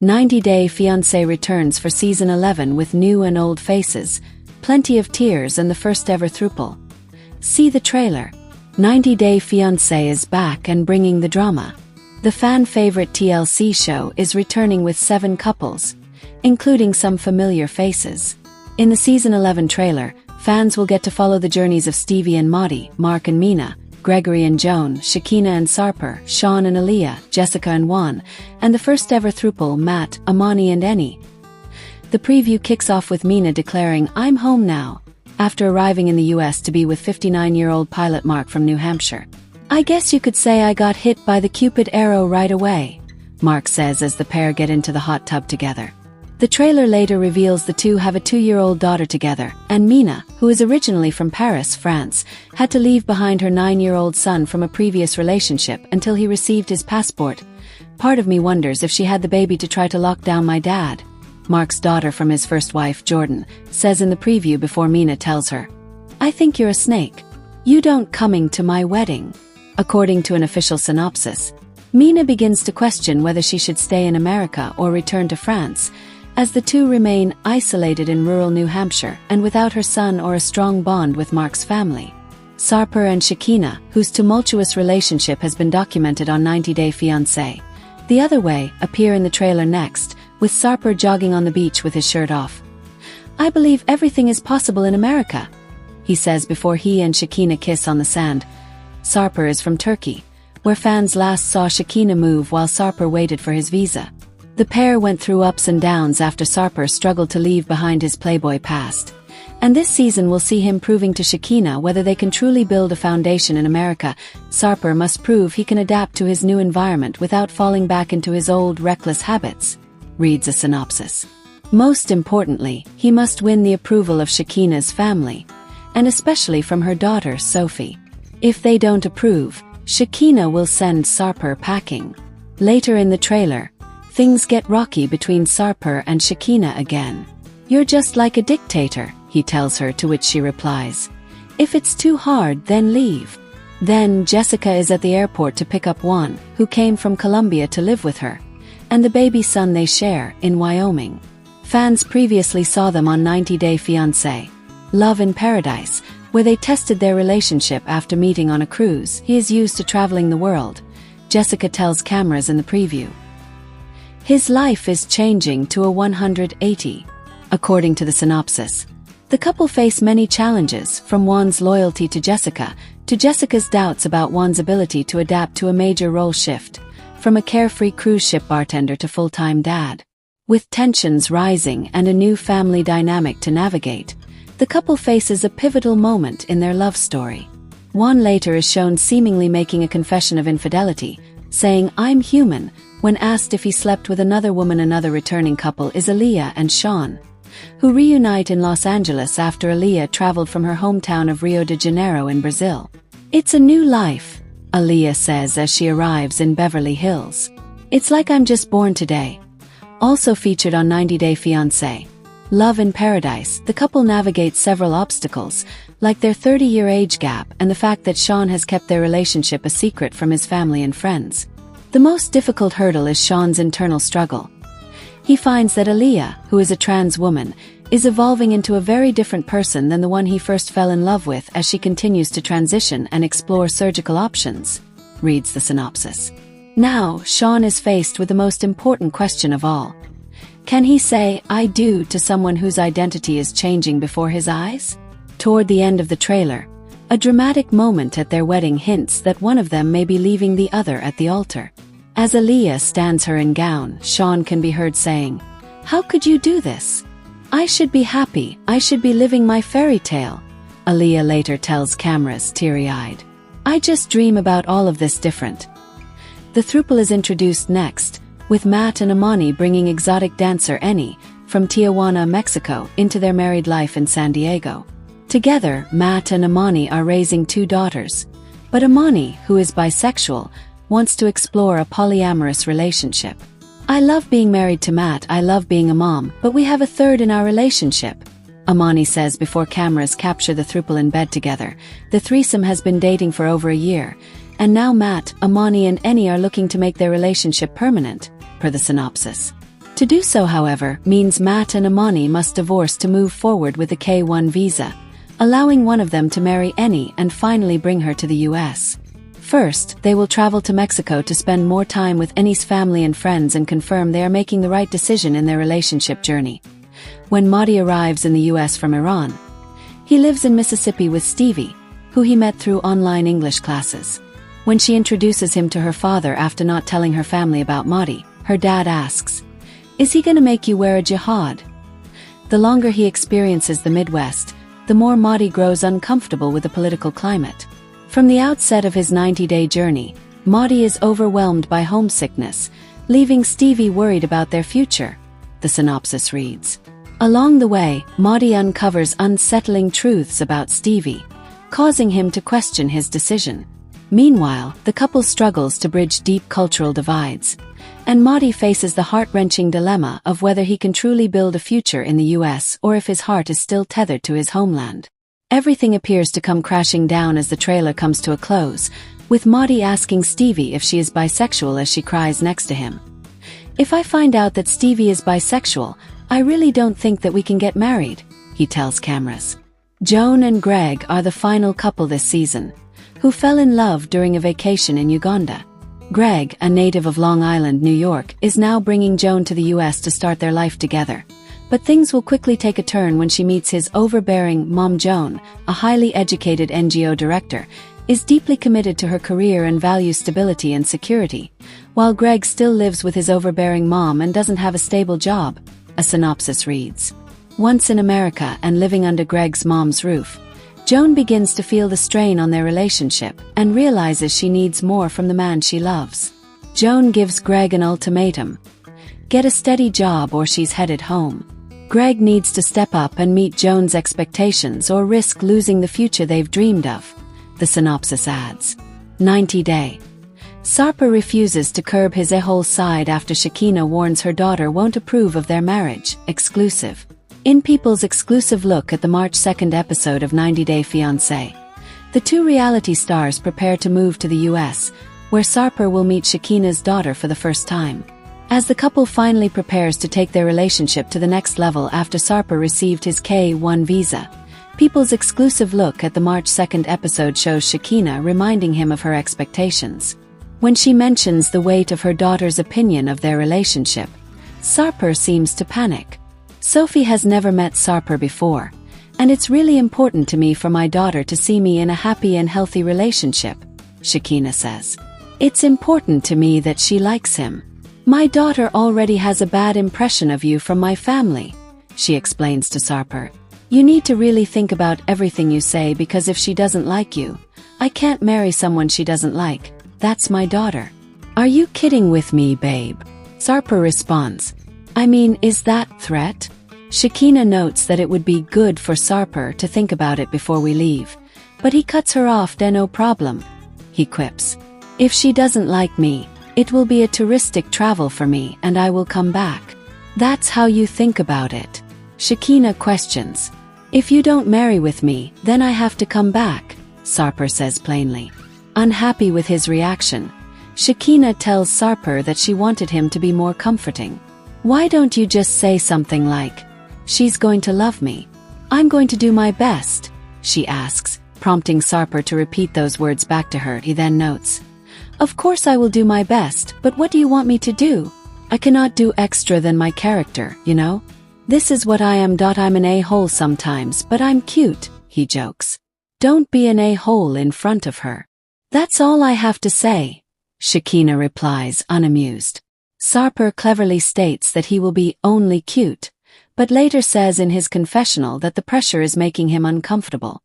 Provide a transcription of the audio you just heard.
90-Day Fiancé returns for Season 11 with new and old faces, plenty of tears and the first ever throuple. See the trailer. 90-Day Fiancé is back and bringing the drama. The fan-favorite TLC show is returning with 7 couples, including some familiar faces. In the Season 11 trailer, fans will get to follow the journeys of Stevie and Maudie, Mark and Mina, Gregory and Joan, Shakina and Sarper, Sean and Aaliyah, Jessica and Juan, and the first ever throuple Matt, Amani and Eni. The preview kicks off with Mina declaring, "I'm home now," after arriving in the US to be with 59-year-old pilot Mark from New Hampshire. "I guess you could say I got hit by the Cupid arrow right away," Mark says as the pair get into the hot tub together. The trailer later reveals the two have a 2-year-old daughter together, and Mina, who is originally from Paris, France, had to leave behind her 9-year-old son from a previous relationship until he received his passport. "Part of me wonders if she had the baby to try to lock down my dad," Mark's daughter from his first wife, Jordan, says in the preview before Mina tells her, "I think you're a snake. You don't coming to my wedding." According to an official synopsis, Mina begins to question whether she should stay in America or return to France, as the two remain isolated in rural New Hampshire and without her son or a strong bond with Mark's family. Sarper and Shakina, whose tumultuous relationship has been documented on 90-Day Fiancé, the other way, appear in the trailer next, with Sarper jogging on the beach with his shirt off. "I believe everything is possible in America," he says before he and Shakina kiss on the sand. Sarper is from Turkey, where fans last saw Shakina move while Sarper waited for his visa. The pair went through ups and downs after Sarper struggled to leave behind his Playboy past. And this season will see him proving to Shakina whether they can truly build a foundation in America. Sarper must prove he can adapt to his new environment without falling back into his old reckless habits, reads a synopsis. Most importantly, he must win the approval of Shakina's family, and especially from her daughter, Sophie. If they don't approve, Shakina will send Sarper packing. Later in the trailer, things get rocky between Sarper and Shakina again. "You're just like a dictator," he tells her, to which she replies, "If it's too hard, then leave." Then Jessica is at the airport to pick up Juan, who came from Colombia to live with her, and the baby son they share in Wyoming. Fans previously saw them on 90-Day Fiancé, Love in Paradise, where they tested their relationship after meeting on a cruise. He is used to traveling the world, Jessica tells cameras in the preview. His life is changing to a 180, according to the synopsis. The couple face many challenges, from Juan's loyalty to Jessica, to Jessica's doubts about Juan's ability to adapt to a major role shift, from a carefree cruise ship bartender to full-time dad. With tensions rising and a new family dynamic to navigate, the couple faces a pivotal moment in their love story. Juan later is shown seemingly making a confession of infidelity, saying, "I'm human," when asked if he slept with another woman. Another returning couple is Aaliyah and Sean, who reunite in Los Angeles after Aaliyah traveled from her hometown of Rio de Janeiro in Brazil. "It's a new life," Aaliyah says as she arrives in Beverly Hills. "It's like I'm just born today." Also featured on 90-Day Fiancé, Love in Paradise, the couple navigates several obstacles, like their 30-year age gap and the fact that Sean has kept their relationship a secret from his family and friends. The most difficult hurdle is Sean's internal struggle. He finds that Aaliyah, who is a trans woman, is evolving into a very different person than the one he first fell in love with as she continues to transition and explore surgical options, reads the synopsis. Now, Sean is faced with the most important question of all. Can he say, "I do" to someone whose identity is changing before his eyes? Toward the end of the trailer, a dramatic moment at their wedding hints that one of them may be leaving the other at the altar. As Aaliyah stands her in gown, Sean can be heard saying, "How could you do this? I should be happy, I should be living my fairy tale." Aaliyah later tells cameras, teary-eyed, "I just dream about all of this different." The throuple is introduced next, with Matt and Amani bringing exotic dancer Eni, from Tijuana, Mexico, into their married life in San Diego. Together, Matt and Amani are raising 2 daughters, but Amani, who is bisexual, wants to explore a polyamorous relationship. "I love being married to Matt, I love being a mom, but we have a third in our relationship," Amani says before cameras capture the throuple in bed together. The threesome has been dating for over a year, and now Matt, Amani and Eni are looking to make their relationship permanent, per the synopsis. To do so, however, means Matt and Imani must divorce to move forward with the K-1 visa, allowing one of them to marry Annie and finally bring her to the US. First, they will travel to Mexico to spend more time with Annie's family and friends and confirm they are making the right decision in their relationship journey. When Mahdi arrives in the US from Iran, he lives in Mississippi with Stevie, who he met through online English classes. When she introduces him to her father after not telling her family about Mahdi, her dad asks, "Is he gonna make you wear a jihad?" The longer he experiences the Midwest, the more Mahdi grows uncomfortable with the political climate. From the outset of his 90-day journey, Mahdi is overwhelmed by homesickness, leaving Stevie worried about their future. The synopsis reads, along the way, Mahdi uncovers unsettling truths about Stevie, causing him to question his decision. Meanwhile, the couple struggles to bridge deep cultural divides, and Mahdi faces the heart-wrenching dilemma of whether he can truly build a future in the US or if his heart is still tethered to his homeland. Everything appears to come crashing down as the trailer comes to a close, with Mahdi asking Stevie if she is bisexual as she cries next to him. "If I find out that Stevie is bisexual, I really don't think that we can get married," he tells cameras. Joan and Greg are the final couple this season, who fell in love during a vacation in Uganda. Greg, a native of Long Island, New York, is now bringing Joan to the US to start their life together. But things will quickly take a turn when she meets his overbearing mom. Joan, a highly educated NGO director, is deeply committed to her career and values stability and security, while Greg still lives with his overbearing mom and doesn't have a stable job. A synopsis reads, once in America and living under Greg's mom's roof, Joan begins to feel the strain on their relationship and realizes she needs more from the man she loves. Joan gives Greg an ultimatum: get a steady job or she's headed home. Greg needs to step up and meet Joan's expectations or risk losing the future they've dreamed of. The synopsis adds, 90 Day. Sarper refuses to curb his a-hole side after Shakina warns her daughter won't approve of their marriage. Exclusive. In People's exclusive look at the March 2nd episode of 90 Day Fiancé, the two reality stars prepare to move to the US, where Sarper will meet Shakina's daughter for the first time. As the couple finally prepares to take their relationship to the next level after Sarper received his K-1 visa, People's exclusive look at the March 2nd episode shows Shakina reminding him of her expectations. When she mentions the weight of her daughter's opinion of their relationship, Sarper seems to panic. Sophie has never met Sarper before, and it's really important to me for my daughter to see me in a happy and healthy relationship, Shakina says. It's important to me that she likes him. My daughter already has a bad impression of you from my family, she explains to Sarper. You need to really think about everything you say, because if she doesn't like you, I can't marry someone she doesn't like. That's my daughter. Are you kidding with me, babe? Sarper responds, I mean, is that threat? Shakina notes that it would be good for Sarper to think about it before we leave, but he cuts her off. No problem, he quips. If she doesn't like me, it will be a touristic travel for me and I will come back. That's how you think about it? Shakina questions. If you don't marry with me, then I have to come back, Sarper says plainly. Unhappy with his reaction, Shakina tells Sarper that she wanted him to be more comforting. Why don't you just say something like, she's going to love me. I'm going to do my best, she asks, prompting Sarper to repeat those words back to her. He then notes, of course I will do my best, but what do you want me to do? I cannot do extra than my character, you know? This is what I am. I'm an a-hole sometimes, but I'm cute, he jokes. Don't be an a-hole in front of her. That's all I have to say, Shakina replies, unamused. Sarper cleverly states that he will be only cute, but later says in his confessional that the pressure is making him uncomfortable.